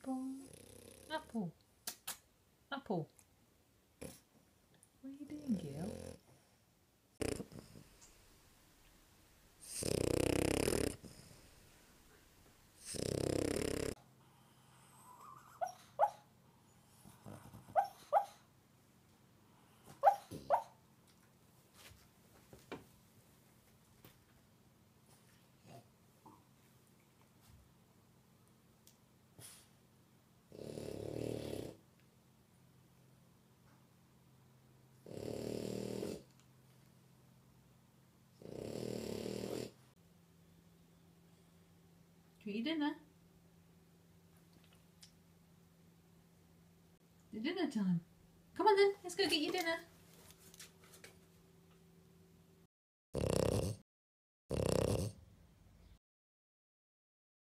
Apple. Apple. Apple. What are you doing, Gil? Do you eat your dinner? It's dinner time. Come on then, let's go get your dinner.